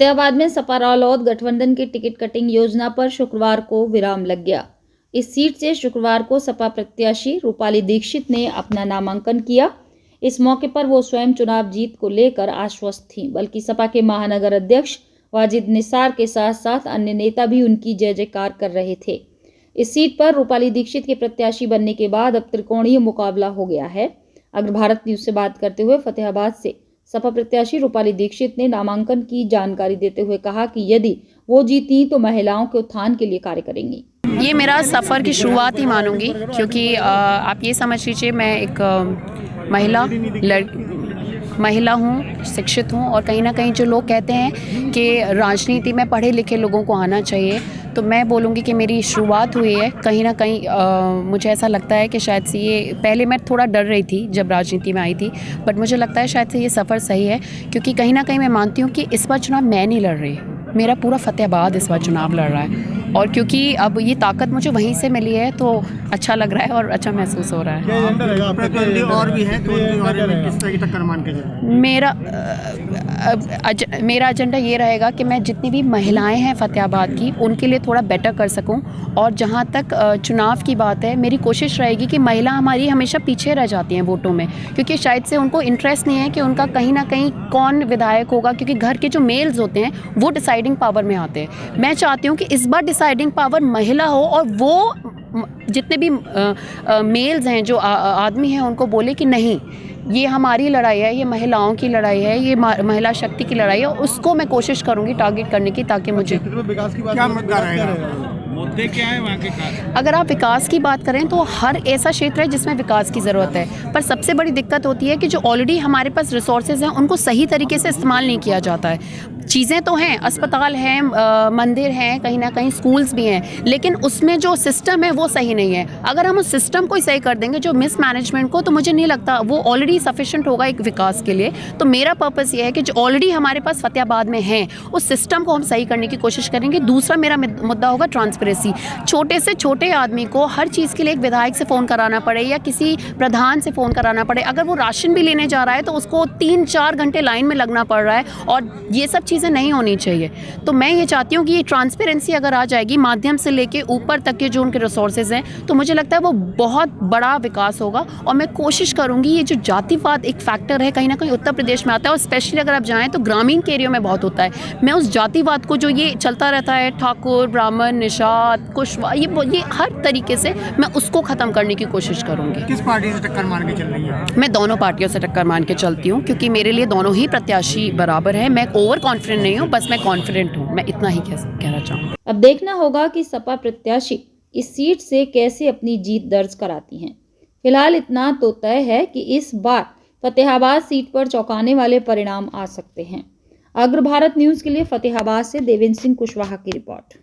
फतेहाबाद में सपा रालोद गठबंधन की टिकट कटिंग योजना पर शुक्रवार को विराम लग गया। इस सीट से शुक्रवार को सपा प्रत्याशी रूपाली दीक्षित ने अपना नामांकन किया। इस मौके पर वो स्वयं चुनाव जीत को लेकर आश्वस्त थीं, बल्कि सपा के महानगर अध्यक्ष वाजिद निसार के साथ साथ अन्य नेता भी उनकी जय जयकार कर रहे थे। इस सीट पर रूपाली दीक्षित के प्रत्याशी बनने के बाद अब त्रिकोणीय मुकाबला हो गया है। अग्र भारत न्यूज से बात करते हुए फतेहाबाद से सपा प्रत्याशी रूपाली दीक्षित ने नामांकन की जानकारी देते हुए कहा कि यदि वो जीती तो महिलाओं के उत्थान के लिए कार्य करेंगी। ये मेरा सफ़र की शुरुआत ही मानूंगी, क्योंकि आप ये समझ लीजिए मैं एक महिला हूँ, शिक्षित हूँ, और कहीं ना कहीं जो लोग कहते हैं कि राजनीति में पढ़े लिखे लोगों को आना चाहिए, तो मैं बोलूँगी कि मेरी शुरुआत हुई है। कहीं ना कहीं मुझे ऐसा लगता है कि शायद से ये, पहले मैं थोड़ा डर रही थी जब राजनीति में आई थी, बट मुझे लगता है शायद से ये सफ़र सही है, क्योंकि कहीं ना कहीं मैं मानती हूँ कि इस बार चुनाव मैं नहीं लड़ रही, मेरा पूरा फतेहाबाद इस बार चुनाव लड़ रहा है। और क्योंकि अब ये ताकत मुझे वहीं से मिली है तो अच्छा लग रहा है और अच्छा महसूस हो रहा है। और भी है तो उनके बारे में किस तरह की टक्कर मान के मेरा एजेंडा ये रहेगा कि मैं जितनी भी महिलाएं हैं फतेहाबाद की, उनके लिए थोड़ा बेटर कर सकूं। और जहां तक चुनाव की बात है, मेरी कोशिश रहेगी कि महिला हमारी हमेशा पीछे रह जाती हैं वोटों में, क्योंकि शायद से उनको इंटरेस्ट नहीं है कि उनका कहीं ना कहीं कौन विधायक होगा, क्योंकि घर के जो मेल्स होते हैं वो डिसाइडिंग पावर में आते हैं। मैं चाहती हूँ कि इस बार डिसाइडिंग पावर महिला हो, और वो जितने भी मेल्स हैं, जो आदमी हैं, उनको बोले कि नहीं, ये हमारी लड़ाई है, ये महिलाओं की लड़ाई है, ये महिला शक्ति की लड़ाई है। उसको मैं कोशिश करूंगी टारगेट करने की, ताकि मुझे विकास की क्या मुद्दा रहेगा, मुद्दे क्या है वहाँ के खास? अगर आप विकास की बात करें तो हर ऐसा क्षेत्र है जिसमें विकास की ज़रूरत है, पर सबसे बड़ी दिक्कत होती है कि जो ऑलरेडी हमारे पास रिसोर्सेज हैं उनको सही तरीके से इस्तेमाल नहीं किया जाता है। चीज़ें तो हैं, अस्पताल हैं, मंदिर हैं, कहीं ना कहीं स्कूल्स भी हैं, लेकिन उसमें जो सिस्टम है वो सही नहीं है। अगर हम उस सिस्टम को ही सही कर देंगे, जो मिसमैनेजमेंट को, तो मुझे नहीं लगता वो ऑलरेडी सफिशिएंट होगा एक विकास के लिए। तो मेरा पर्पस ये है कि जो ऑलरेडी हमारे पास फतेहाबाद में हैं उस सिस्टम को हम सही करने की कोशिश करेंगे। दूसरा मेरा मुद्दा होगा ट्रांसपेरेंसी। छोटे से छोटे आदमी को हर चीज़ के लिए एक विधायक से फ़ोन कराना पड़े या किसी प्रधान से फ़ोन कराना पड़े, अगर वो राशन भी लेने जा रहा है तो उसको 3-4 घंटे लाइन में लगना पड़ रहा है, और ये सब चीज़ें नहीं होनी चाहिए। तो मैं ये चाहती हूँ कि ये ट्रांसपेरेंसी अगर आ जाएगी माध्यम से लेके ऊपर तक के जो उनके रिसोर्सेज हैं, तो मुझे लगता है वो बहुत बड़ा विकास होगा। और मैं कोशिश करूँगी, ये जो जातिवाद एक फैक्टर है, कहीं ना कहीं उत्तर प्रदेश में आता है, और स्पेशली अगर आप जाएँ तो ग्रामीण के एरिया में बहुत होता है। मैं उस जातिवाद को, जो ये चलता रहता है, ठाकुर, ब्राह्मण, निषाद, कुशवाहा, ये हर तरीके से मैं उसको ख़त्म करने की कोशिश करूँगी। किस पार्टी से टक्कर मान के चल रही है? मैं दोनों पार्टियों से टक्कर मान के चलती हूँ, क्योंकि मेरे लिए दोनों ही प्रत्याशी बराबर है। मैं ओवर कॉन्फिडेंट नहीं हूँ, बस मैं कॉन्फिडेंट हूँ, मैं इतना ही कहना चाहूँगी। अब देखना होगा कि सपा प्रत्याशी इस सीट से कैसे अपनी जीत दर्ज कराती हैं। फिलहाल इतना तो तय है कि इस बार फतेहाबाद सीट पर चौंकाने वाले परिणाम आ सकते हैं। अग्र भारत न्यूज के लिए फतेहाबाद से देवेंद्र सिंह कुशवाहा की रिपोर्ट।